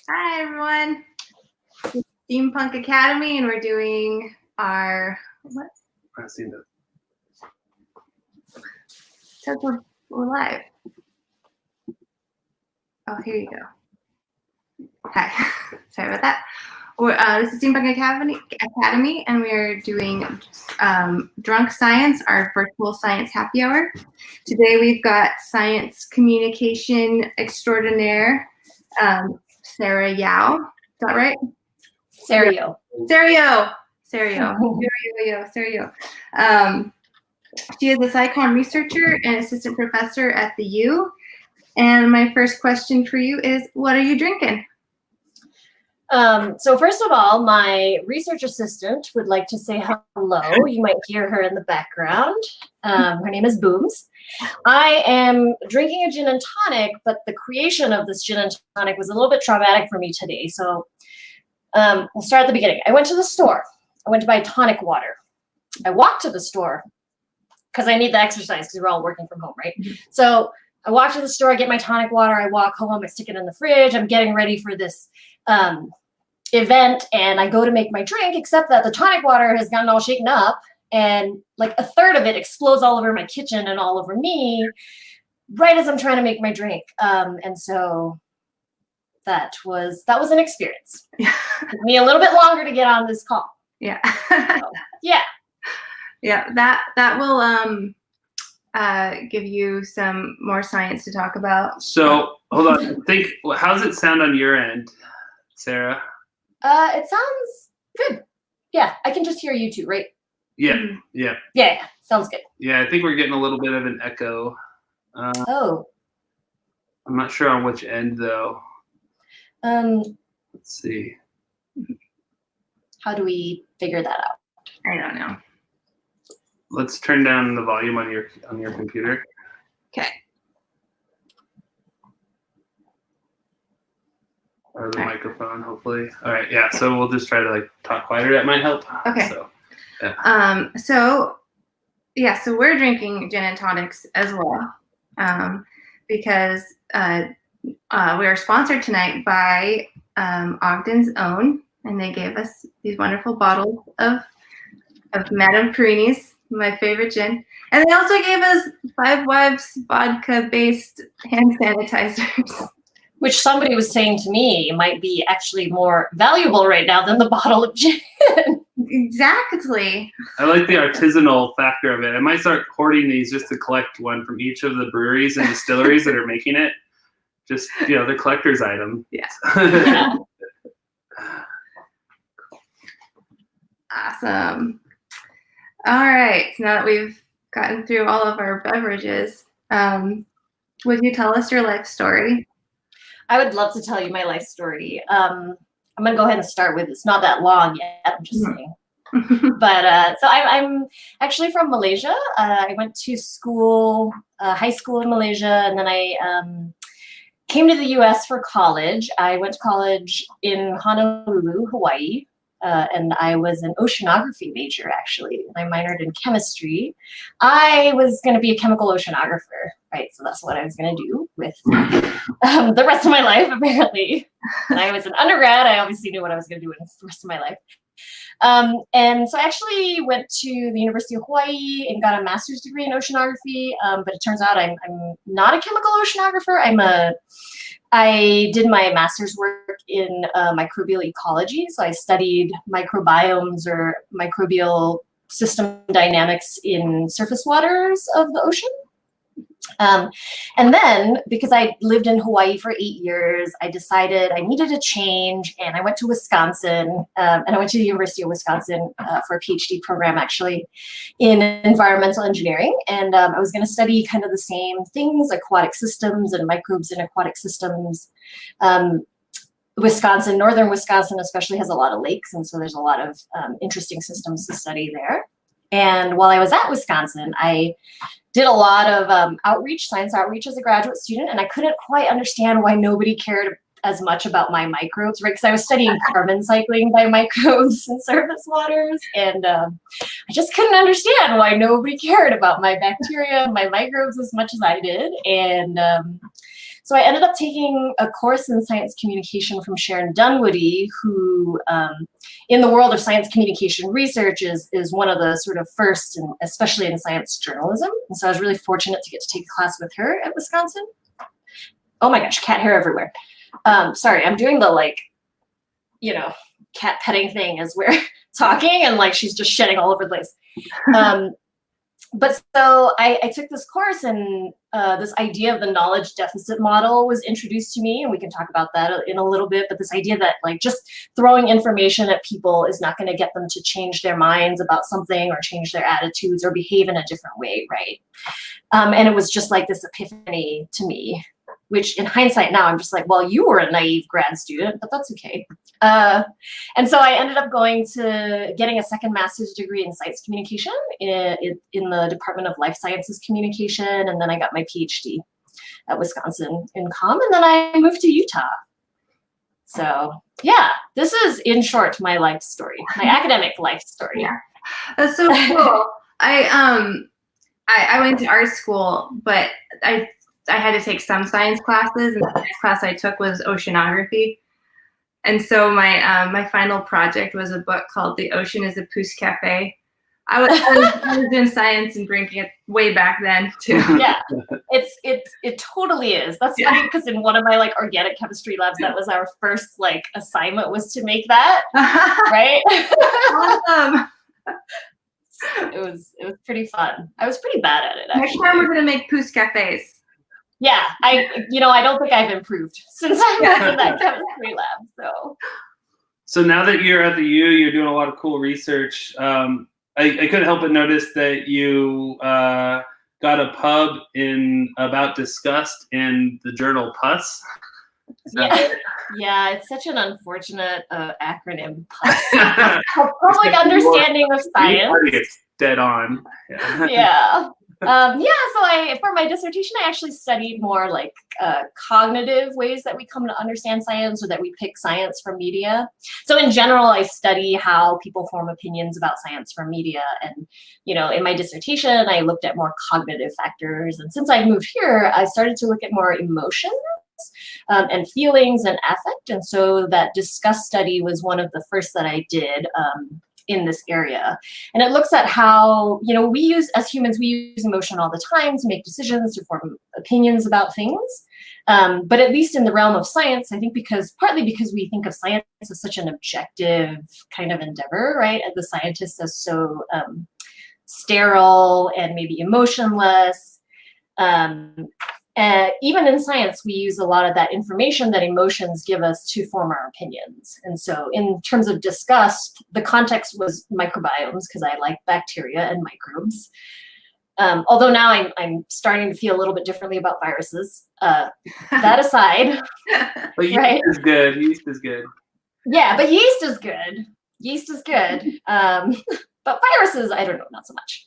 Hi, everyone. This is Steampunk Academy, and we're doing our what? I've seen it. So we're live. Oh, here you go. Hi. Sorry about that. This is Steampunk Academy, and we're doing Drunk Science, our virtual science happy hour. Today we've got science communication extraordinaire, Sara Yeo. Is that right? Sara Yeo. Sara Yeo. Sara Yeo. She is a SciComm researcher and assistant professor at the U. And my first question for you is, what are you drinking? So first of all, my research assistant would like to say hello. You might hear her in the background. Her name is Booms. I am drinking a gin and tonic, but the creation of this gin and tonic was a little bit traumatic for me today. So we'll start at the beginning. I went to the store. I went to buy tonic water. I walked to the store because I need the exercise because we're all working from home, right? Mm-hmm. So I walk to the store, I get my tonic water, I walk home, I stick it in the fridge. I'm getting ready for this event, and I go to make my drink, except that the tonic water has gotten all shaken up, and like a third of it explodes all over my kitchen and all over me right as I'm trying to make my drink. And so that was an experience. It took me a little bit longer to get on this call. Yeah. So, yeah. Yeah, that will give you some more science to talk about. So hold on, how's it sound on your end, Sarah? It sounds good. Yeah, I can just hear you two, right? Yeah, Mm-hmm. yeah. Yeah, sounds good. Yeah, I think we're getting a little bit of an echo. Oh. I'm not sure on which end though. Let's see. How do we figure that out? I don't know. Let's turn down the volume on your computer. Okay. Or the microphone, hopefully. All right, yeah. So we'll just try to talk quieter. That might help. Okay. So, yeah. So we're drinking gin and tonics as well, because we are sponsored tonight by Ogden's Own, and they gave us these wonderful bottles of Madame Perini's, my favorite gin. And they also gave us Five Wives vodka-based hand sanitizers. Which somebody was saying to me might be actually more valuable right now than the bottle of gin. Exactly. I like the artisanal factor of it. I might start hoarding these just to collect one from each of the breweries and distilleries that are making it. Just, the collector's item. Yeah. Yeah. Awesome. All right. So now that we've gotten through all of our beverages, would you tell us your life story? I would love to tell you my life story. I'm going to go ahead and start with, it's not that long yet, I'm just saying. But so I'm actually from Malaysia. I went to school, high school in Malaysia, and then I came to the US for college. I went to college in Honolulu, Hawaii. And I was an oceanography major, actually. I minored in chemistry. I was going to be a chemical oceanographer, right? So that's what I was going to do with the rest of my life, apparently. And I was an undergrad. I obviously knew what I was going to do with the rest of my life. And so I actually went to the University of Hawaii and got a master's degree in oceanography. But it turns out I'm not a chemical oceanographer. I did my master's work in microbial ecology. So I studied microbiomes or microbial system dynamics in surface waters of the ocean. And then, because I lived in Hawaii for 8 years, I decided I needed a change, and I went to Wisconsin, and I went to the University of Wisconsin for a PhD program, actually, in environmental engineering. And I was going to study kind of the same things, aquatic systems and microbes in aquatic systems. Northern Wisconsin especially has a lot of lakes, and so there's a lot of interesting systems to study there. And while I was at Wisconsin, I did a lot of science outreach as a graduate student, and I couldn't quite understand why nobody cared as much about my microbes, right? Because I was studying carbon cycling by microbes in surface waters, and I just couldn't understand why nobody cared about my bacteria and my microbes as much as I did. And So I ended up taking a course in science communication from Sharon Dunwoody, who in the world of science communication research is one of the sort of first, and especially in science journalism. And so I was really fortunate to get to take a class with her at Wisconsin. Oh my gosh, cat hair everywhere. Sorry, I'm doing the like, cat petting thing as we're talking, and like she's just shedding all over the place. But so I took this course, and this idea of the knowledge deficit model was introduced to me, and we can talk about that in a little bit. But this idea that like just throwing information at people is not going to get them to change their minds about something or change their attitudes or behave in a different way, right? And it was just like this epiphany to me, which in hindsight now I'm just like, well, you were a naive grad student, but that's okay. And so I ended up getting a second master's degree in science communication in the Department of Life Sciences Communication. And then I got my PhD at Wisconsin in comm, and then I moved to Utah. So yeah, this is in short my life story, my academic life story. Yeah. That's so cool. I went to art school, but I had to take some science classes, and the next class I took was oceanography. And so my final project was a book called The Ocean is a Pousse Cafe. I was doing science and drinking it way back then too. Yeah, it totally is. That's funny because in one of my like organic chemistry labs, that was our first like assignment was to make that, right? Awesome. It was pretty fun. I was pretty bad at it, actually. Next time we're gonna make Pousse Cafes. Yeah, I don't think I've improved since I was in that chemistry lab. So now that you're at the U, you're doing a lot of cool research. I couldn't help but notice that you got a pub in about disgust in the journal PUS. Yeah, it's such an unfortunate acronym. PUS. Public Understanding of Science. It's dead on. Yeah. So for my dissertation, I actually studied more like cognitive ways that we come to understand science, or that we pick science from media. So in general, I study how people form opinions about science from media. And, in my dissertation, I looked at more cognitive factors. And since I moved here, I started to look at more emotions and feelings and affect. And so that disgust study was one of the first that I did in this area. And it looks at how, as humans, we use emotion all the time to make decisions, to form opinions about things. But at least in the realm of science, I think partly because we think of science as such an objective kind of endeavor, right? And the scientists as so sterile and maybe emotionless. Even in science, we use a lot of that information that emotions give us to form our opinions. And so in terms of disgust, the context was microbiomes, because I like bacteria and microbes. Although now I'm starting to feel a little bit differently about viruses. That aside. But yeast right? is good. Yeast is good. Yeah, but yeast is good. Yeast is good. But viruses, I don't know, not so much.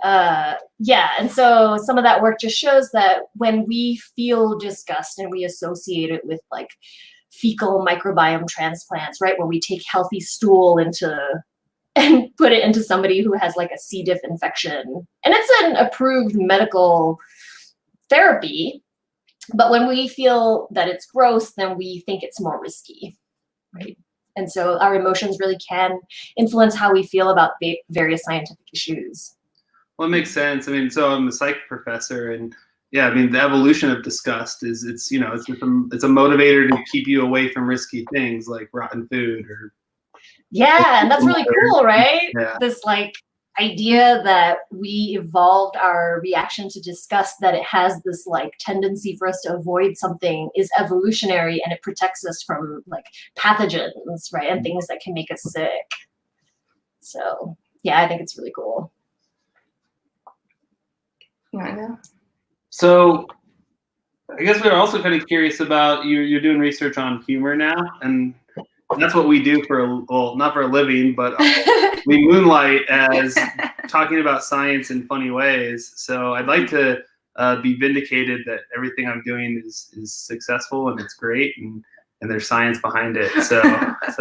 And so some of that work just shows that when we feel disgust and we associate it with like fecal microbiome transplants, right, where we take healthy stool and put it into somebody who has like a C. diff infection, and it's an approved medical therapy, but when we feel that it's gross, then we think it's more risky, right? And so our emotions really can influence how we feel about various scientific issues. Well, it makes sense. I mean, so I'm a psych professor, and yeah, I mean, the evolution of disgust is it's a motivator to keep you away from risky things like rotten food or. Yeah, and that's really cool, right? Yeah. This like idea that we evolved our reaction to disgust, that it has this like tendency for us to avoid something, is evolutionary, and it protects us from like pathogens, right, and things that can make us sick. So yeah, I think it's really cool. So I guess we were also kind of curious about you're doing research on humor now, and that's what we do not for a living, but we moonlight as talking about science in funny ways. So I'd like to be vindicated that everything I'm doing is successful and it's great. And and there's science behind it. So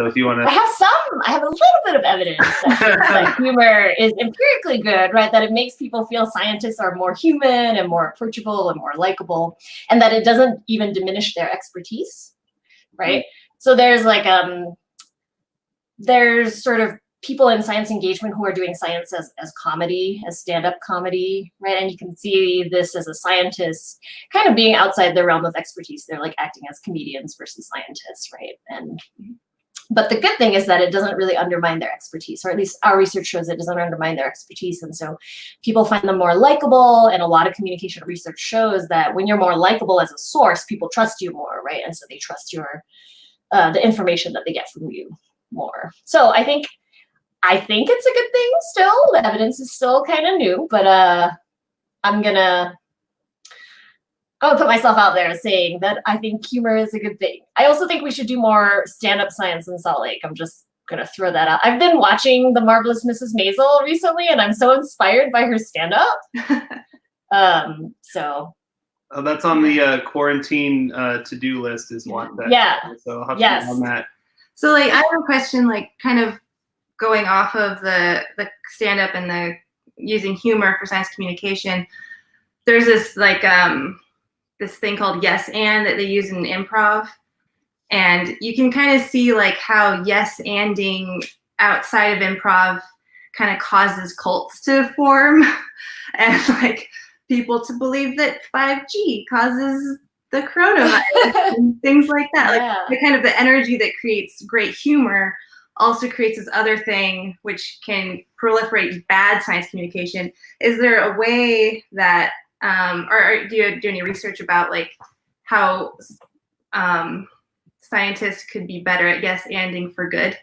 if you want to, I have a little bit of evidence that shows that humor is empirically good, right? That it makes people feel scientists are more human and more approachable and more likable, and that it doesn't even diminish their expertise, right? So there's like there's sort of people in science engagement who are doing science as comedy, as stand-up comedy, right? And you can see this as a scientist kind of being outside their realm of expertise. They're like acting as comedians versus scientists, right? But the good thing is that it doesn't really undermine their expertise, or at least our research shows it doesn't undermine their expertise. And so people find them more likable, and a lot of communication research shows that when you're more likable as a source, people trust you more, right? And so they trust the information that they get from you more. So I think it's a good thing still. The evidence is still kind of new, but I'm gonna put myself out there saying that I think humor is a good thing. I also think we should do more stand-up science in Salt Lake. I'm just gonna throw that out. I've been watching The Marvelous Mrs. Maisel recently, and I'm so inspired by her stand-up. Oh, that's on the quarantine to-do list is one. So I'll have to on that. So like, I have a question, like kind of going off of the stand-up and the using humor for science communication. There's this like this thing called yes and that they use in improv, and you can kind of see like how yes anding outside of improv kind of causes cults to form and like people to believe that 5G causes the coronavirus and things like that. Like the kind of the energy that creates great humor also creates this other thing which can proliferate bad science communication. Is there a way that or do you do any research about like how scientists could be better at yes anding for good?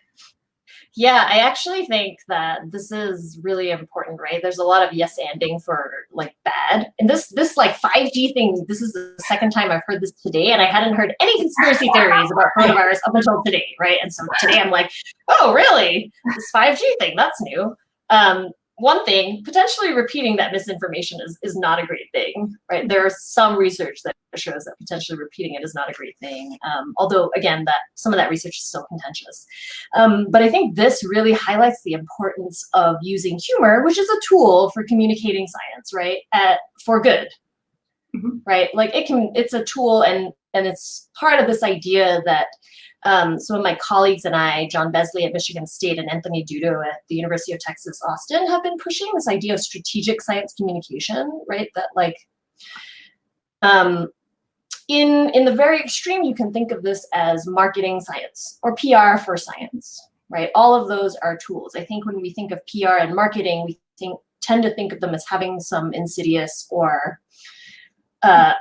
Yeah, I actually think that this is really important, right? There's a lot of yes anding for like bad. And this like 5G thing, this is the second time I've heard this today, and I hadn't heard any conspiracy theories about coronavirus up until today, right? And so today I'm like, oh, really? This 5G thing, that's new. One thing, potentially repeating that misinformation is not a great thing, right? There's some research that shows that potentially repeating it is not a great thing. Although, again, that some of that research is still contentious. But I think this really highlights the importance of using humor, which is a tool for communicating science, right? For good, right? Like it's a tool, and it's part of this idea that some of my colleagues and I, John Besley at Michigan State and Anthony Dudo at the University of Texas, Austin, have been pushing this idea of strategic science communication, right? That like, in the very extreme, you can think of this as marketing science or PR for science, right? All of those are tools. I think when we think of PR and marketing, we tend to think of them as having some insidious or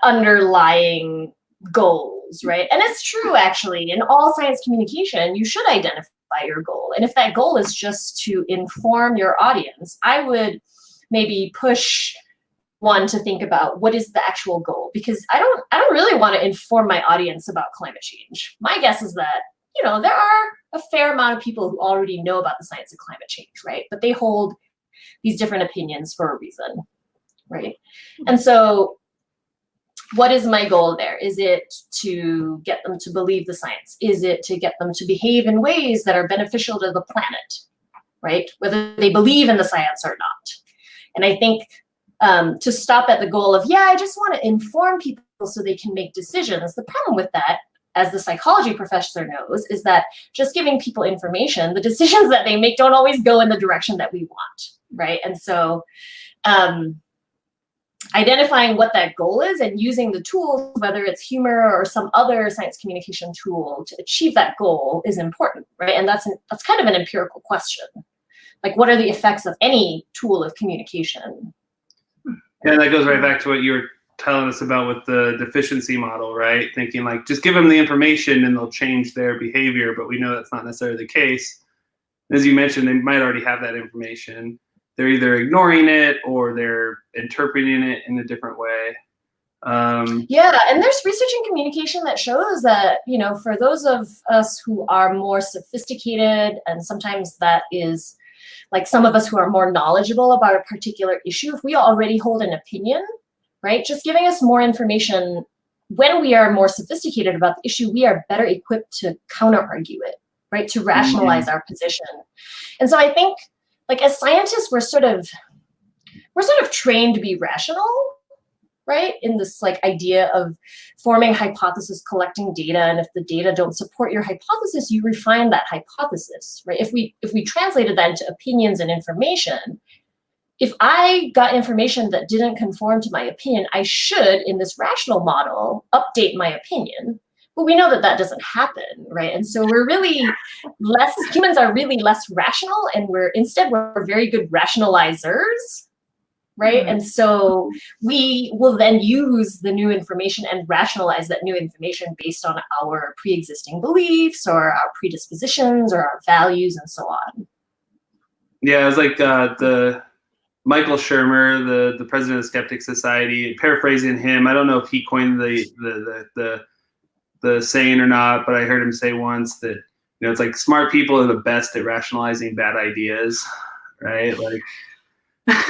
underlying goals, right? And it's true, actually, in all science communication, you should identify your goal. And if that goal is just to inform your audience, I would maybe push one to think about what is the actual goal, because I don't really want to inform my audience about climate change. My guess is that, there are a fair amount of people who already know about the science of climate change, right? But they hold these different opinions for a reason, right? And so what is my goal there? Is it to get them to believe the science? Is it to get them to behave in ways that are beneficial to the planet, right? Whether they believe in the science or not. And I think to stop at the goal of, I just want to inform people so they can make decisions. The problem with that, as the psychology professor knows, is that just giving people information, the decisions that they make don't always go in the direction that we want, right? And so identifying what that goal is and using the tools, whether it's humor or some other science communication tool, to achieve that goal is important, right? And that's kind of an empirical question. Like, what are the effects of any tool of communication? Yeah, that goes right back to what you were telling us about with the deficiency model, right? Thinking like, just give them the information and they'll change their behavior, but we know that's not necessarily the case. As you mentioned, they might already have that information. They're either ignoring it or they're interpreting it in a different way. And there's research in communication that shows that, for those of us who are more sophisticated, and sometimes that is like some of us who are more knowledgeable about a particular issue, if we already hold an opinion, right, just giving us more information when we are more sophisticated about the issue, we are better equipped to counter-argue it, right? To rationalize our position. And so I think, like, as scientists, we're sort of trained to be rational, right? In this like idea of forming hypothesis, collecting data, and if the data don't support your hypothesis, you refine that hypothesis, right? If we translated that into opinions and information, if I got information that didn't conform to my opinion, I should, in this rational model, update my opinion. But we know that that doesn't happen, right? And so humans are really less rational, and we're very good rationalizers, right? And so we will then use the new information and rationalize that new information based on our pre-existing beliefs or our predispositions or our values and so on. Yeah, it was like the Michael Shermer, the president of the Skeptic Society, paraphrasing him. I don't know if he coined the saying or not, but I heard him say once that, you know, it's like smart people are the best at rationalizing bad ideas, right? Like,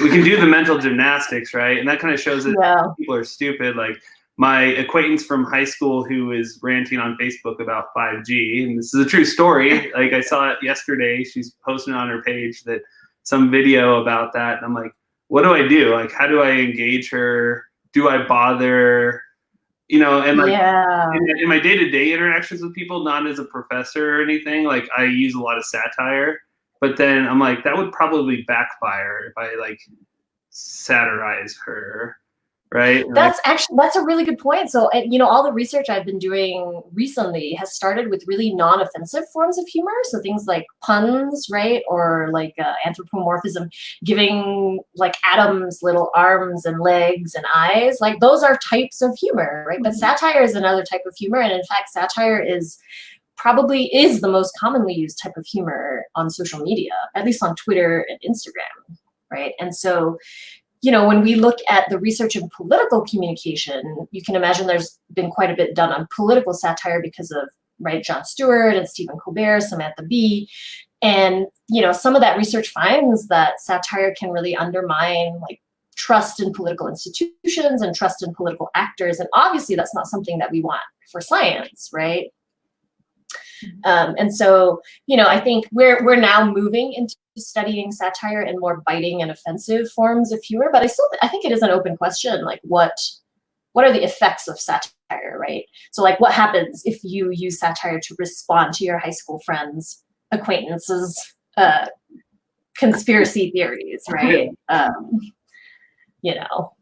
we can do the mental gymnastics, right? And that kind of shows that people are stupid. Like my acquaintance from high school who is ranting on Facebook about 5G, and this is a true story. Like I saw it yesterday. She's posting on her page that some video about that. And I'm like, what do I do? Like, how do I engage her? Do I bother? You know, and like in my day-to-day interactions with people, not as a professor or anything, like I use a lot of satire. But then I'm like, that would probably backfire if I like satirize her, right? That's a really good point. So, you know, all the research I've been doing recently has started with really non-offensive forms of humor. So things like puns, right? Or like anthropomorphism, giving like atoms little arms and legs and eyes. Like those are types of humor, right? But satire is another type of humor. And in fact, satire probably is the most commonly used type of humor on social media, at least on Twitter and Instagram, right? And so, you know, when we look at the research in political communication, you can imagine there's been quite a bit done on political satire because of, right, Jon Stewart and Stephen Colbert, Samantha Bee. And, you know, some of that research finds that satire can really undermine like trust in political institutions and trust in political actors. And obviously that's not something that we want for science, right? And so, you know, I think we're now moving into studying satire and more biting and offensive forms of humor, but I think it is an open question, like what are the effects of satire, right? So like what happens if you use satire to respond to your high school friends, acquaintances, conspiracy theories, right? You know.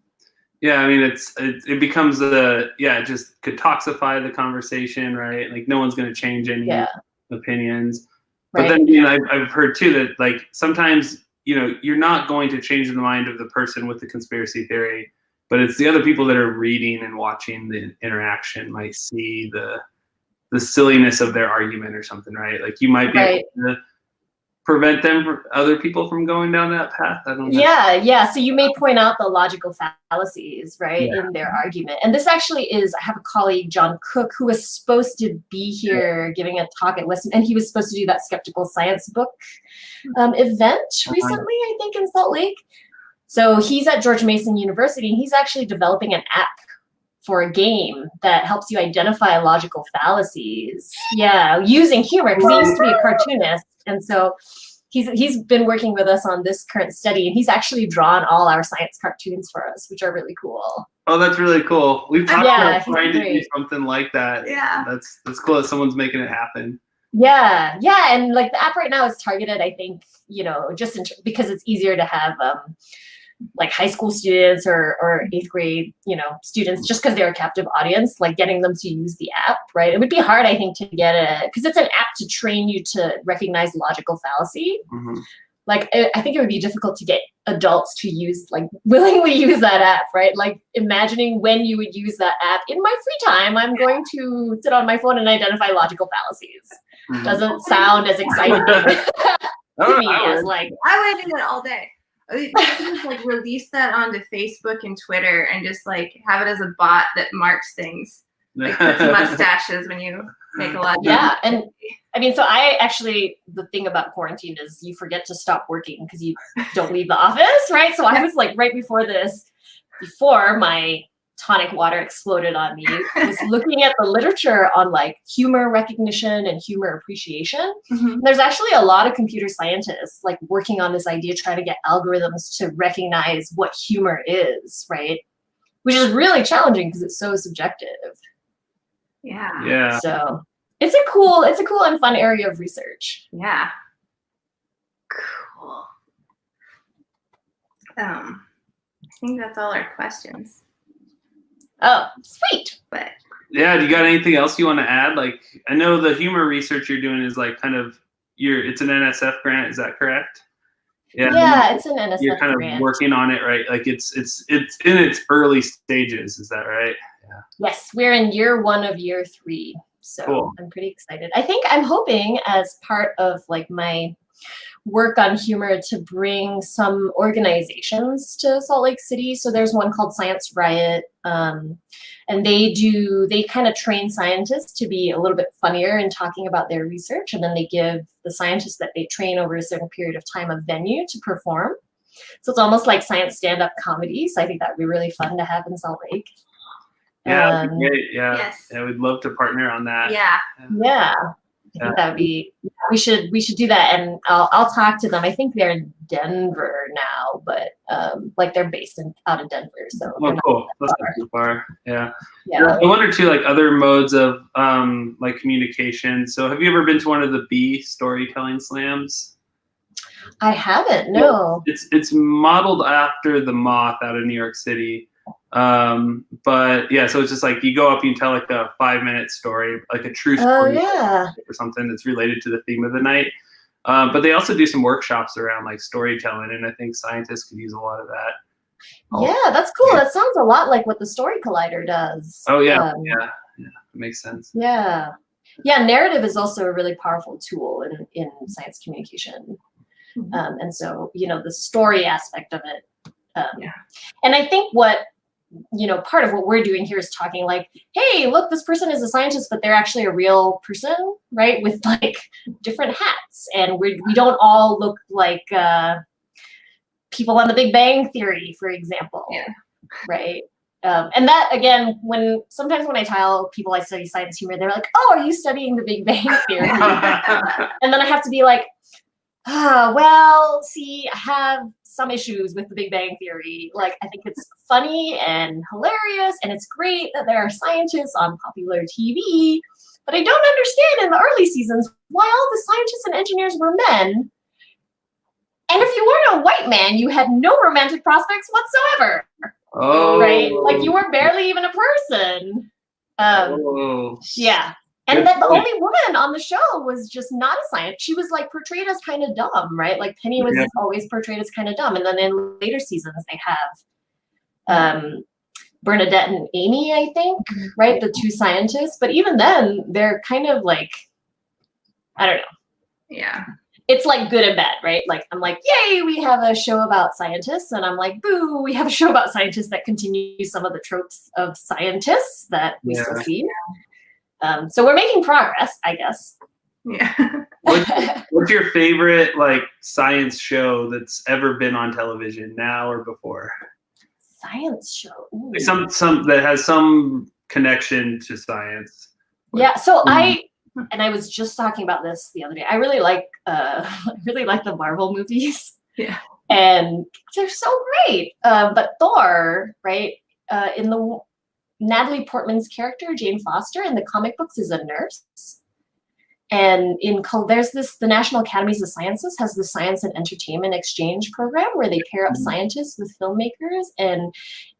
Yeah, I mean, it becomes just could toxify the conversation, right? Like no one's going to change any opinions. But then, you know, I've heard too that like sometimes, you know, you're not going to change the mind of the person with the conspiracy theory, but it's the other people that are reading and watching the interaction might see the silliness of their argument or something, right? Like you might be able to prevent other people from going down that path. I don't know. Yeah. So you may point out the logical fallacies, right, in their argument. And this actually is, I have a colleague, John Cook, who was supposed to be here giving a talk at Western, and he was supposed to do that skeptical science book event recently, I think, in Salt Lake. So he's at George Mason University, and he's actually developing an app for a game that helps you identify logical fallacies. Yeah, using humor, because he used to be a cartoonist. And so he's been working with us on this current study, and he's actually drawn all our science cartoons for us, which are really cool. Oh, that's really cool. We've talked about trying to do something like that. Yeah. That's cool that someone's making it happen. Yeah. And like the app right now is targeted, I think, you know, just because it's easier to have like high school students or 8th grade, you know, students, just because they're a captive audience, like getting them to use the app, right? It would be hard, I think, to get it, because it's an app to train you to recognize logical fallacy. Like, I think it would be difficult to get adults to willingly use that app, right? Like imagining when you would use that app. In my free time, I'm going to sit on my phone and identify logical fallacies. Doesn't sound as exciting to me as like, I would do that all day. Just like release that onto Facebook and Twitter and just like have it as a bot that marks things, like puts mustaches when you make a lot of and I mean, so the thing about quarantine is you forget to stop working because you don't leave the office, right? So I was like, right before my tonic water exploded on me was looking at the literature on like humor recognition and humor appreciation. There's actually a lot of computer scientists like working on this idea, trying to get algorithms to recognize what humor is, right? Which is really challenging because it's so subjective. Yeah. So it's a cool and fun area of research. Yeah. Cool. I think that's all our questions. Oh, sweet. But yeah, do you got anything else you want to add? Like, I know the humor research you're doing is like kind of it's an NSF grant, is that correct? Yeah, it's an NSF You're kind grant. of working on it, right? Like it's in its early stages, is that right? Yeah. Yes, we're in year 1 of year 3. So cool. I'm pretty excited. I'm hoping as part of like my work on humor to bring some organizations to Salt Lake City. So there's one called Science Riot, and they kind of train scientists to be a little bit funnier in talking about their research, and then they give the scientists that they train over a certain period of time a venue to perform. So it's almost like science stand-up comedy. So I think that would be really fun to have in Salt Lake. Yeah, that'd be great. Yeah. Yes. Yeah, we'd love to partner on that. Yeah. I think that would be, we should do that, and I'll talk to them. I think they're in Denver now, but like they're based out of Denver. So cool. That's not too far. Yeah. Yeah. I wonder too, like other modes of like communication. So have you ever been to one of the B storytelling slams? I haven't. No. It's modeled after the Moth out of New York City. But yeah, so it's just like you go up, you tell like a 5-minute story, like a true story or something that's related to the theme of the night. But they also do some workshops around like storytelling, and I think scientists could use a lot of that. Yeah, that's cool. That sounds a lot like what the Story Collider does. Oh yeah, it makes sense. Yeah, narrative is also a really powerful tool in science communication. And so, the story aspect of it. And I think part of what we're doing here is talking like, hey, look, this person is a scientist, but they're actually a real person, right? With like different hats. And we don't all look like people on the Big Bang Theory, for example. Yeah. Right. And that, again, sometimes when I tell people I study science humor, they're like, oh, are you studying the Big Bang Theory? And then I have to be like, well, see, I have some issues with the Big Bang Theory. Like, I think it's funny and hilarious, and it's great that there are scientists on popular TV, but I don't understand in the early seasons why all the scientists and engineers were men. And if you weren't a white man, you had no romantic prospects whatsoever. Oh. Right? Like, you were barely even a person. Yeah. And then the only woman on the show was just not a scientist. She was like portrayed as kind of dumb, right? Like Penny was always portrayed as kind of dumb. And then in later seasons, they have Bernadette and Amy, I think, right? The 2 scientists. But even then, they're kind of like, I don't know. Yeah. It's like good and bad, right? Like, I'm like, yay, we have a show about scientists. And I'm like, boo, we have a show about scientists that continues some of the tropes of scientists that we still see. So we're making progress, I guess. Yeah. What's your favorite like science show that's ever been on television, now or before? Science show. Ooh. Like some that has some connection to science. Yeah. So I was just talking about this the other day. I really like the Marvel movies. Yeah. And they're so great. But Thor, right? In the Natalie Portman's character, Jane Foster, in the comic books is a nurse. And the National Academies of Sciences has the Science and Entertainment Exchange Program where they pair up scientists with filmmakers. And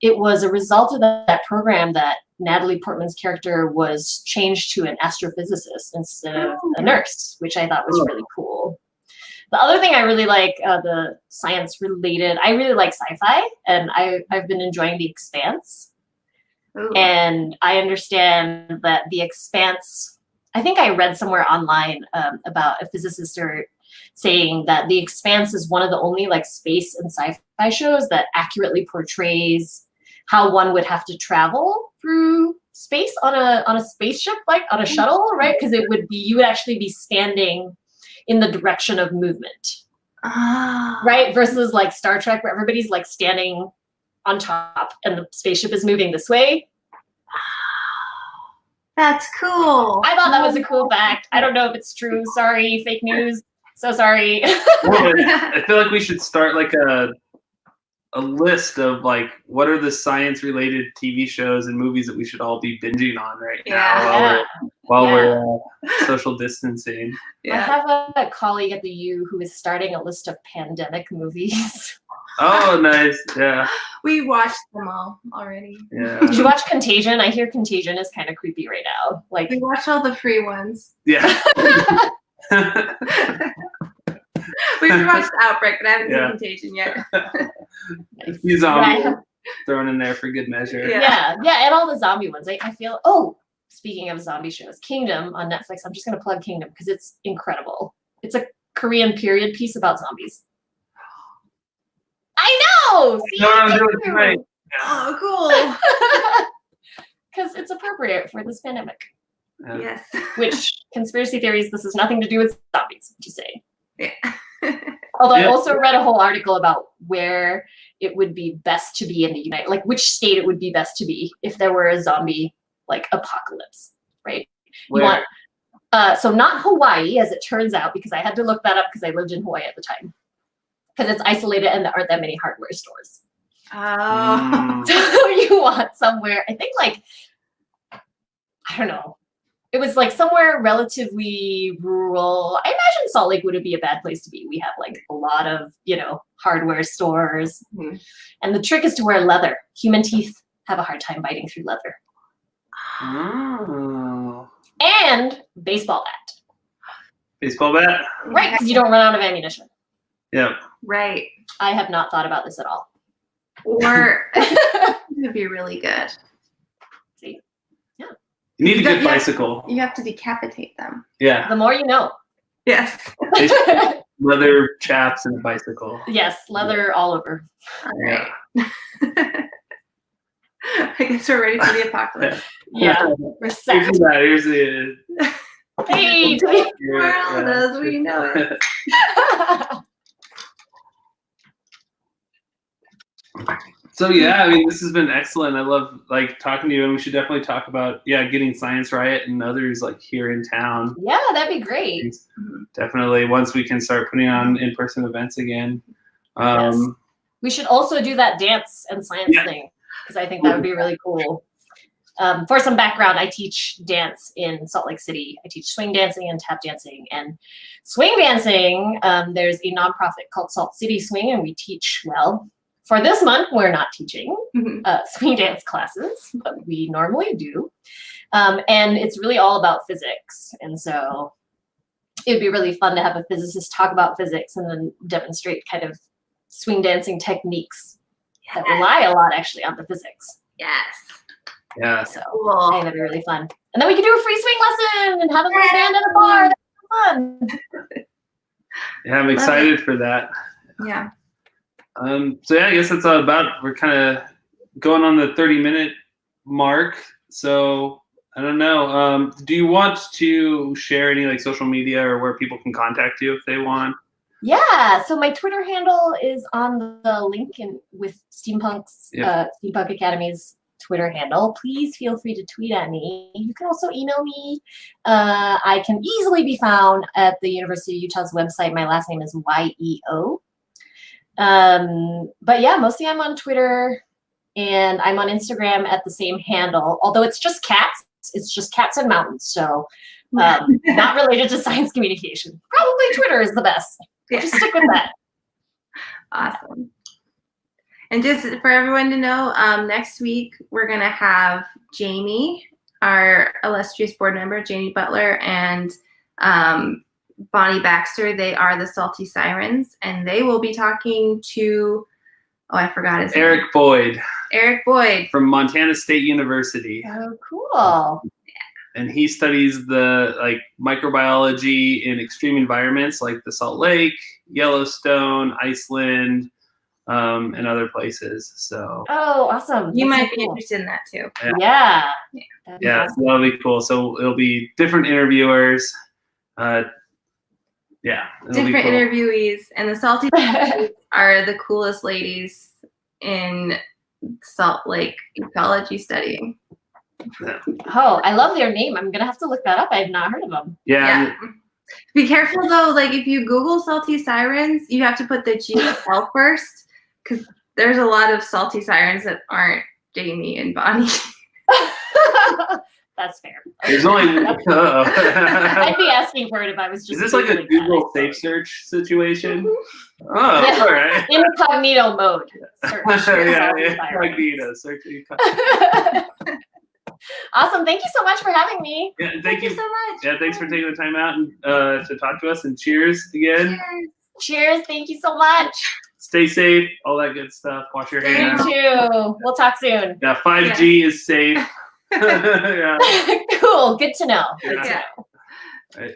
it was a result of that program that Natalie Portman's character was changed to an astrophysicist instead of a nurse, which I thought was really cool. The other thing I really like, the science related, I really like sci-fi, and I've been enjoying The Expanse. Ooh. And I understand that The Expanse, I think I read somewhere online about a physicist saying that The Expanse is one of the only like space and sci-fi shows that accurately portrays how one would have to travel through space on a spaceship, like on a shuttle, right? Because you would actually be standing in the direction of movement, right? Versus like Star Trek, where everybody's like standing on top, and the spaceship is moving this way. That's cool. I thought that was a cool fact. I don't know if it's true. Sorry, fake news. So sorry. I feel like we should start like a list of like what are the science related TV shows and movies that we should all be binging on right now while we're social distancing. I have a colleague at the U who is starting a list of pandemic movies. Oh, nice. Yeah. We watched them all already. Yeah. Did you watch Contagion? I hear Contagion is kind of creepy right now. Like, we watched all the free ones. Yeah. We've watched Outbreak, but I haven't seen Contagion yet. A few zombies thrown in there for good measure. Yeah, and all the zombie ones. I feel, speaking of zombie shows, Kingdom on Netflix. I'm just going to plug Kingdom because it's incredible. It's a Korean period piece about zombies. I know! See, no, I'm doing it right. Oh, cool. Because it's appropriate for this pandemic. Yeah. Yes. Which, conspiracy theories, this has nothing to do with zombies, just saying. Yeah. Although I also read a whole article about where it would be best to be in the like which state it would be best to be if there were a zombie like apocalypse, right? Where? You want, so not Hawaii, as it turns out, because I had to look that up because I lived in Hawaii at the time. Because it's isolated and there aren't that many hardware stores. Oh. So you want somewhere, I think like, I don't know. It was like somewhere relatively rural. I imagine Salt Lake wouldn't be a bad place to be. We have like a lot of, hardware stores. Mm-hmm. And the trick is to wear leather. Human teeth have a hard time biting through leather. Oh. And baseball bat. Baseball bat? Right, because you don't run out of ammunition. Yep. Right. I have not thought about this at all. Or it would be really good. See? Yeah. You need a good bicycle. You have to decapitate them. Yeah. The more you know. Yes. Leather chaps and a bicycle. Yes, leather all over. All right. I guess we're ready for the apocalypse. Yeah, we're set. Here's that. Here's the Hey, to the world as we know it. So yeah, I mean, this has been excellent. I love like talking to you, and we should definitely talk about getting Science Riot and others like here in town. Yeah, that'd be great. Definitely, once we can start putting on in-person events again. Yes. We should also do that dance and science thing because I think that would be really cool. For some background, I teach dance in Salt Lake City. I teach swing dancing and tap dancing. And swing dancing, there's a nonprofit called Salt City Swing, and we teach, for this month, we're not teaching swing dance classes, but we normally do. And it's really all about physics. And so it'd be really fun to have a physicist talk about physics and then demonstrate kind of swing dancing techniques that rely a lot actually on the physics. Yes. Yeah. So Cool. I think that'd be really fun. And then we could do a free swing lesson and have a little band at a bar. That'd be fun. Yeah, I'm excited for that. Yeah. So yeah, I guess that's all about. We're kind of going on the 30-minute mark. So I don't know. Do you want to share any like social media or where people can contact you if they want? Yeah. So my Twitter handle is on the link with Steampunk's Steampunk Academy's Twitter handle. Please feel free to tweet at me. You can also email me. I can easily be found at the University of Utah's website. My last name is YEO. But yeah, mostly I'm on Twitter and I'm on Instagram at the same handle, although it's just cats. It's just cats and mountains. So not related to science communication. Probably Twitter is the best. Just stick with that. Awesome. And just for everyone to know, next week we're going to have Jamie, our illustrious board member, Jamie Butler, and Bonnie Baxter. They are the Salty Sirens, and they will be talking to, I forgot his name. Eric Boyd. Eric Boyd. From Montana State University. Oh, cool. And he studies the microbiology in extreme environments like the Salt Lake, Yellowstone, Iceland, and other places. So awesome. You might be interested in that too. Yeah. Yeah, awesome. so that'll be cool. So it'll be different interviewers. Different cool. interviewees, and the Salty Sirens are the coolest ladies in Salt Lake ecology studying. Oh, I love their name. I'm gonna have to look that up. I have not heard of them. Yeah. Be careful though, like if you Google salty sirens, you have to put the GSL first, because there's a lot of salty sirens that aren't Jamie and Bonnie. That's fair. There's only. I'd be asking for it if I was just. Is this like a Googling Google that, safe search situation? Mhm. Oh, Yeah. all right. Incognito mode. Search Yeah, salty incognito, sirens. search incognito. Awesome. Thank you so much for having me. Yeah, Thank you so much. Yeah, thanks for taking the time out and to talk to us. And cheers again. Cheers. Thank you so much. Stay safe, all that good stuff. Wash your You hands. too. We'll talk soon. Yeah, 5G is safe. Yeah. Cool. Good to know. Good to Yeah. know. All right.